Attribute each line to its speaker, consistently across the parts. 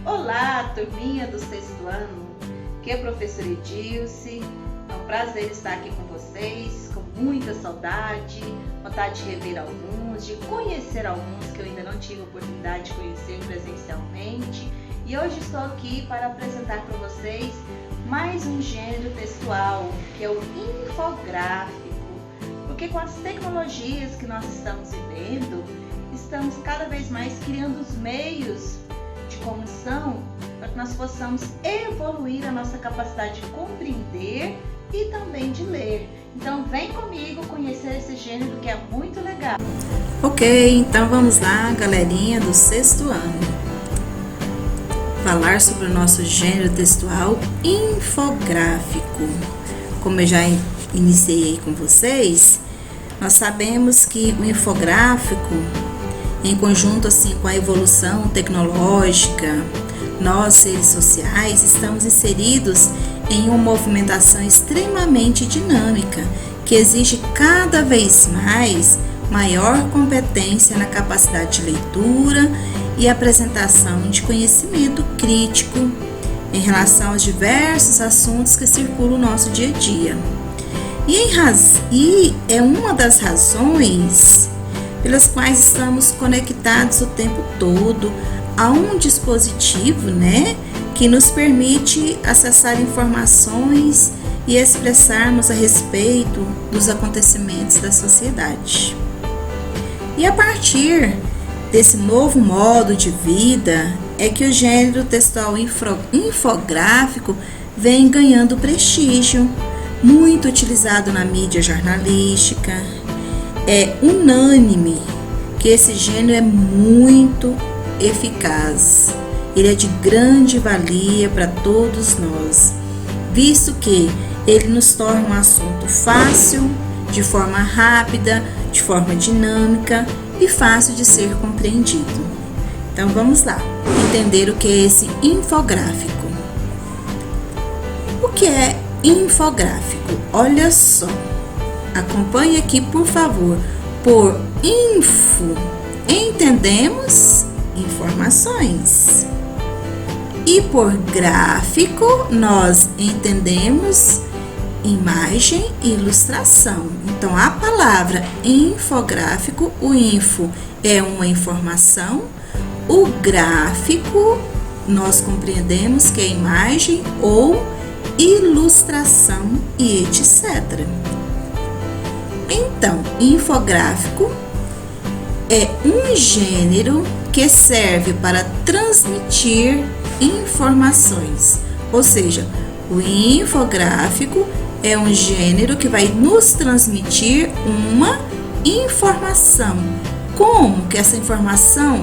Speaker 1: Olá, turminha do sexto ano, que é a professora Edilce. É um prazer estar aqui com vocês, com muita saudade, vontade de rever alguns, de conhecer alguns que eu ainda não tive a oportunidade de conhecer presencialmente. E hoje estou aqui para apresentar para vocês mais um gênero textual, que é o infográfico. Porque com as tecnologias que nós estamos vivendo, estamos cada vez mais criando os meios de comunicação para que nós possamos evoluir a nossa capacidade de compreender e também de ler. Então vem comigo conhecer esse gênero que é muito legal.
Speaker 2: Ok, então vamos lá, galerinha do sexto ano. Falar sobre o nosso gênero textual infográfico. Como eu já iniciei com vocês, nós sabemos que o infográfico, em conjunto assim com a evolução tecnológica, nós, seres sociais, estamos inseridos em uma movimentação extremamente dinâmica, que exige cada vez mais maior competência na capacidade de leitura e apresentação de conhecimento crítico em relação aos diversos assuntos que circulam no nosso dia a dia. E é uma das razões pelas quais estamos conectados o tempo todo a um dispositivo, que nos permite acessar informações e expressarmos a respeito dos acontecimentos da sociedade. E a partir desse novo modo de vida é que o gênero textual infográfico vem ganhando prestígio, muito utilizado na mídia jornalística. É unânime que esse gênero é muito eficaz. Ele é de grande valia para todos nós, visto que ele nos torna um assunto fácil, de forma rápida, de forma dinâmica e fácil de ser compreendido. Então vamos lá, entender o que é esse infográfico. O que é infográfico? Olha só. Acompanhe aqui, por favor. Por info, entendemos informações. E por gráfico, nós entendemos imagem e ilustração. Então, a palavra infográfico, o info é uma informação, o gráfico, nós compreendemos que é imagem ou ilustração e etc. Então, infográfico é um gênero que serve para transmitir informações. Ou seja, o infográfico é um gênero que vai nos transmitir uma informação. Como que essa informação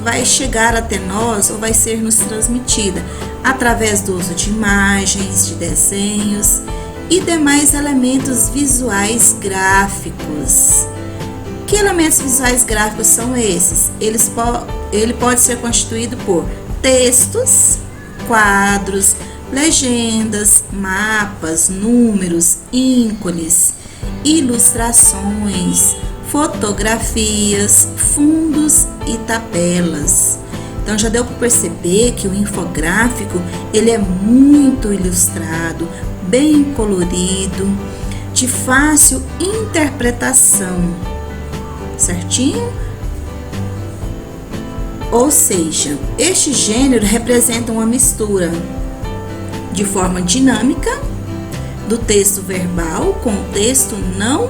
Speaker 2: vai chegar até nós ou vai ser nos transmitida? Através do uso de imagens, de desenhos e demais elementos visuais gráficos. Que elementos visuais gráficos são esses? Ele pode ser constituído por textos, quadros, legendas, mapas, números, ícones, ilustrações, fotografias, fundos e tabelas. Então já deu para perceber que o infográfico ele é muito ilustrado, bem colorido, de fácil interpretação, certinho? Ou seja, este gênero representa uma mistura de forma dinâmica do texto verbal com o texto não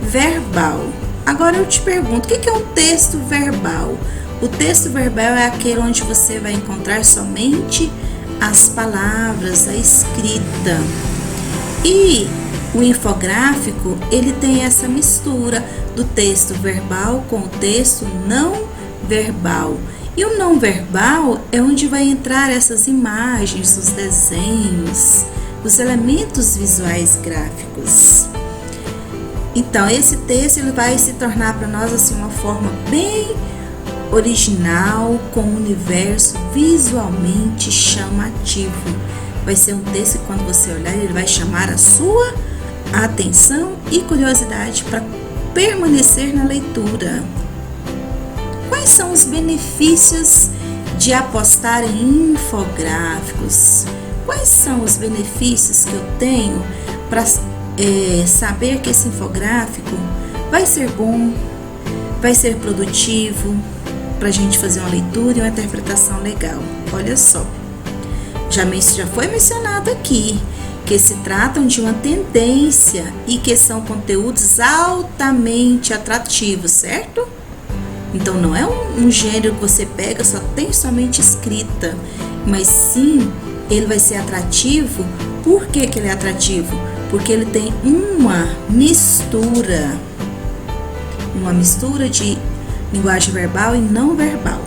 Speaker 2: verbal. Agora eu te pergunto, o que é um texto verbal? O texto verbal é aquele onde você vai encontrar somente as palavras, a escrita. E o infográfico, ele tem essa mistura do texto verbal com o texto não verbal. E o não verbal é onde vai entrar essas imagens, os desenhos, os elementos visuais gráficos. Então, esse texto ele vai se tornar para nós assim uma forma bem original, com um universo visualmente chamativo. Vai ser um texto que quando você olhar, ele vai chamar a sua atenção e curiosidade para permanecer na leitura. Quais são os benefícios de apostar em infográficos? Quais são os benefícios que eu tenho para saber que esse infográfico vai ser bom, vai ser produtivo, para a gente fazer uma leitura e uma interpretação legal? Olha só, já foi mencionado aqui que se tratam de uma tendência e que são conteúdos altamente atrativos, certo? Então não é um gênero que você pega, só tem somente escrita, mas sim, ele vai ser atrativo. Por que ele é atrativo? Porque ele tem uma mistura de linguagem verbal e não verbal.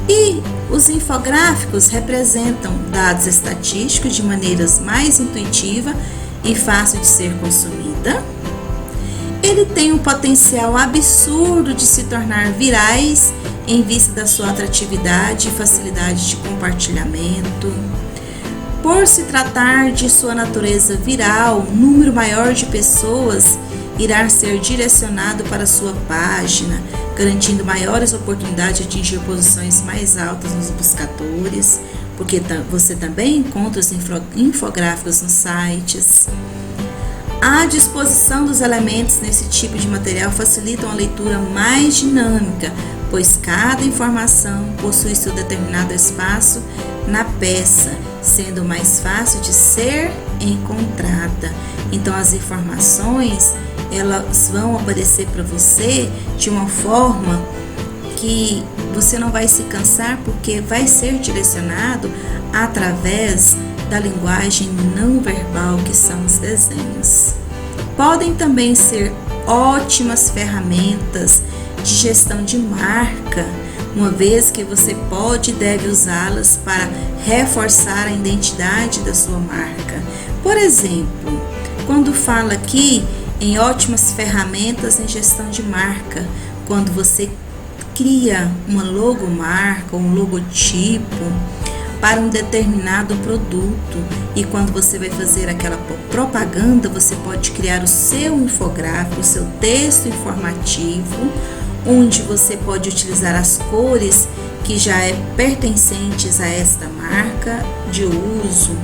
Speaker 2: E os infográficos representam dados estatísticos de maneiras mais intuitiva e fácil de ser consumida. Ele tem um potencial absurdo de se tornar virais em vista da sua atratividade e facilidade de compartilhamento. Por se tratar de sua natureza viral, um número maior de pessoas irá ser direcionado para sua página, garantindo maiores oportunidades de atingir posições mais altas nos buscadores, porque você também encontra os infográficos nos sites. A disposição dos elementos nesse tipo de material facilita uma leitura mais dinâmica, pois cada informação possui seu determinado espaço na peça, sendo mais fácil de ser encontrada. Então as informações, elas vão aparecer para você de uma forma que você não vai se cansar, porque vai ser direcionado através da linguagem não verbal, que são os desenhos. Podem também ser ótimas ferramentas de gestão de marca, uma vez que você pode e deve usá-las para reforçar a identidade da sua marca. Por exemplo, quando fala aqui em ótimas ferramentas em gestão de marca, quando você cria uma logomarca, um logotipo para um determinado produto, e quando você vai fazer aquela propaganda, você pode criar o seu infográfico, o seu texto informativo, onde você pode utilizar as cores que já pertencentes a esta marca de uso,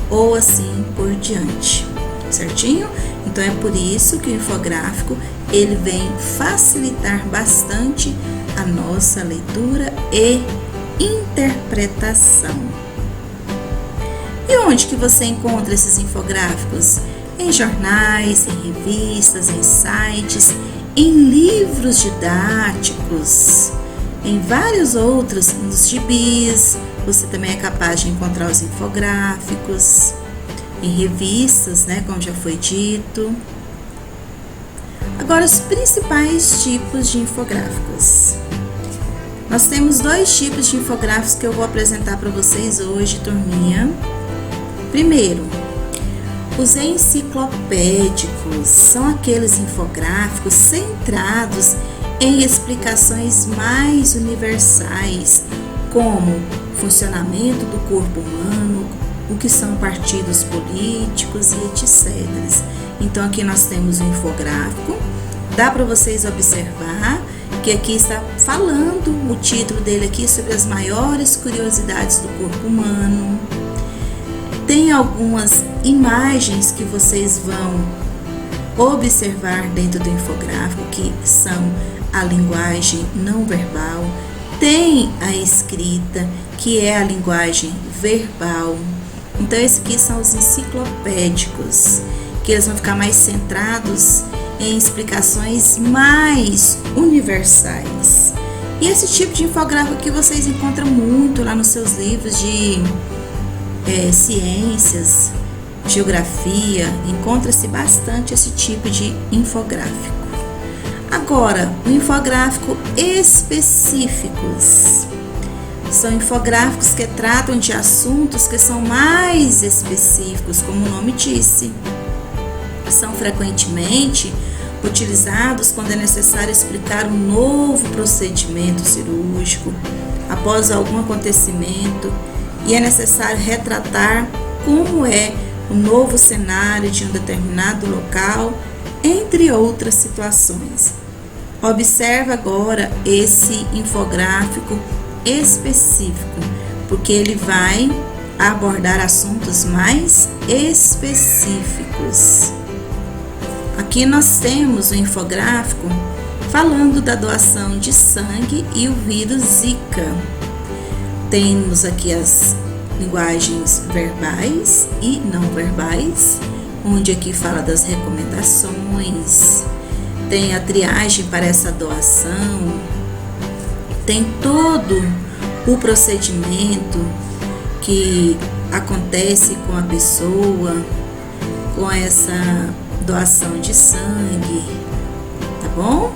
Speaker 2: ou assim por diante, certinho? Então é por isso que o infográfico ele vem facilitar bastante a nossa leitura e interpretação. E onde que você encontra esses infográficos? Em jornais, em revistas, em sites, em livros didáticos, em vários outros, nos gibis. Você também é capaz de encontrar os infográficos em revistas, né, como já foi dito. Agora, os principais tipos de infográficos. Nós temos 2 tipos de infográficos que eu vou apresentar para vocês hoje, turminha. Primeiro, os enciclopédicos são aqueles infográficos centrados em explicações mais universais, como o funcionamento do corpo humano, o que são partidos políticos e etc. Então aqui nós temos o infográfico, dá para vocês observar que aqui está falando, o título dele aqui, sobre as maiores curiosidades do corpo humano. Tem algumas imagens que vocês vão observar dentro do infográfico, que são a linguagem não verbal. Tem a escrita, que é a linguagem verbal. Então, esses aqui são os enciclopédicos, que eles vão ficar mais centrados em explicações mais universais. E esse tipo de infográfico que vocês encontram muito lá nos seus livros de ciências, geografia, encontra-se bastante esse tipo de infográfico. Agora, o infográfico específicos são infográficos que tratam de assuntos que são mais específicos, como o nome disse. São frequentemente utilizados quando é necessário explicar um novo procedimento cirúrgico após algum acontecimento, e é necessário retratar como é o novo cenário de um determinado local, entre outras situações. Observe agora esse infográfico específico, porque ele vai abordar assuntos mais específicos. Aqui nós temos o infográfico falando da doação de sangue e o vírus Zika. Temos aqui as linguagens verbais e não verbais, onde aqui fala das recomendações, tem a triagem para essa doação, tem todo o procedimento que acontece com a pessoa, com essa doação de sangue, tá bom?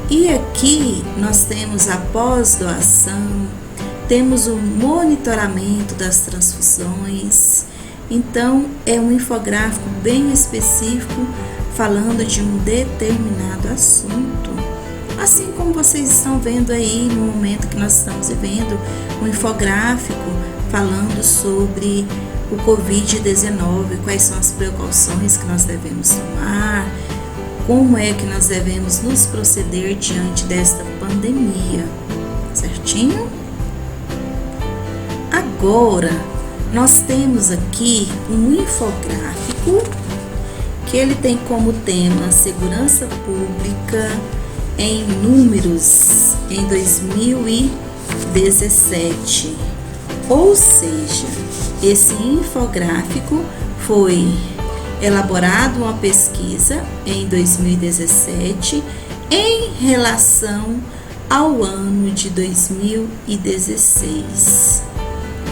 Speaker 2: E aqui nós temos a pós-doação, temos o monitoramento das transfusões. Então, é um infográfico bem específico falando de um determinado assunto. Assim como vocês estão vendo aí no momento que nós estamos vivendo, um infográfico falando sobre o Covid-19, quais são as precauções que nós devemos tomar, como é que nós devemos nos proceder diante desta pandemia, certinho? Agora, nós temos aqui um infográfico que ele tem como tema segurança pública em números em 2017. Ou seja, esse infográfico foi elaborado uma pesquisa em 2017 em relação ao ano de 2016.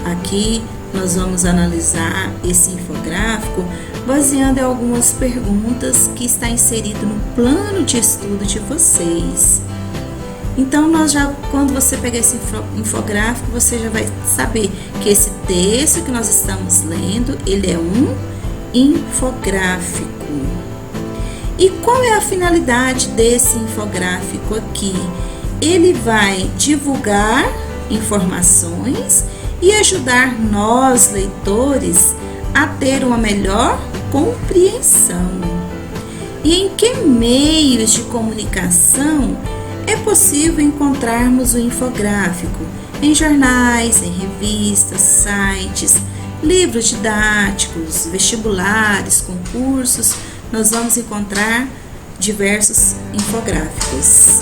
Speaker 2: Aqui nós vamos analisar esse infográfico baseando em algumas perguntas que está inserido no plano de estudo de vocês. Então, quando você pegar esse infográfico, você já vai saber que esse texto que nós estamos lendo, ele é um infográfico. E qual é a finalidade desse infográfico aqui? Ele vai divulgar informações e ajudar nós, leitores, a ter uma melhor compreensão. E em que meios de comunicação é possível encontrarmos o infográfico? Em jornais, em revistas, sites, livros didáticos, vestibulares, concursos, nós vamos encontrar diversos infográficos.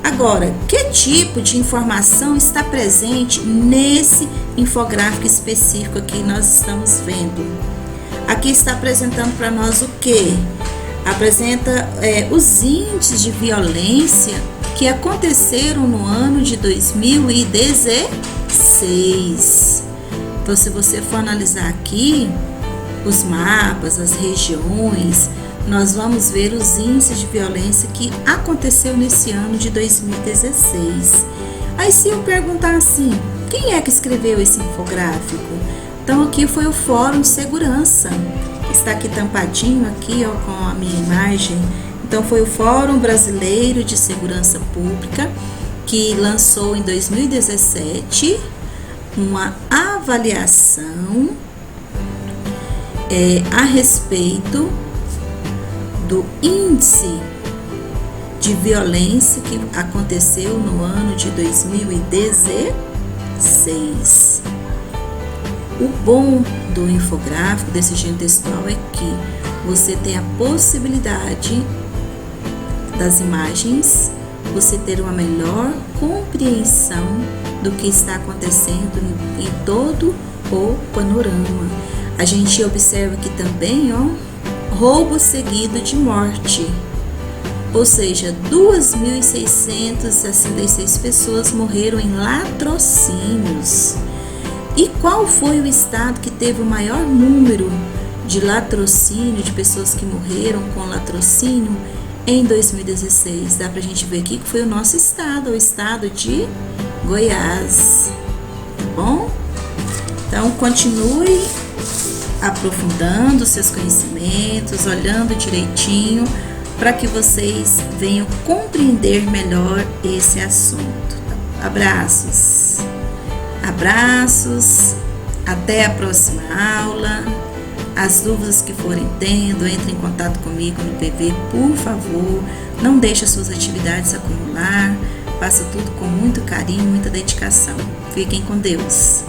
Speaker 2: Agora, que tipo de informação está presente nesse infográfico específico que nós estamos vendo? Aqui está apresentando para nós o que? Apresenta os índices de violência que aconteceram no ano de 2016. Então, se você for analisar aqui os mapas, as regiões, nós vamos ver os índices de violência que aconteceu nesse ano de 2016. Aí, se eu perguntar assim, quem é que escreveu esse infográfico? Então, aqui foi o Fórum de Segurança, que está aqui tampadinho aqui, ó, com a minha imagem. Então, foi o Fórum Brasileiro de Segurança Pública, que lançou em 2017 uma avaliação a respeito do índice de violência que aconteceu no ano de 2016. O bom do infográfico, desse gênero textual, é que você tem a possibilidade das imagens, você ter uma melhor compreensão do que está acontecendo em todo o panorama. A gente observa aqui também, ó, roubo seguido de morte, ou seja, 2.666 pessoas morreram em latrocínios. E qual foi o estado que teve o maior número de latrocínio, de pessoas que morreram com latrocínio em 2016? Dá pra gente ver aqui que foi o nosso estado, o estado de Goiás, tá bom? Então, continue aprofundando seus conhecimentos, olhando direitinho, para que vocês venham compreender melhor esse assunto. Abraços! Abraços, até a próxima aula. As dúvidas que forem tendo, entre em contato comigo no PV, por favor. Não deixe as suas atividades acumular. faça tudo com muito carinho, muita dedicação. Fiquem com Deus.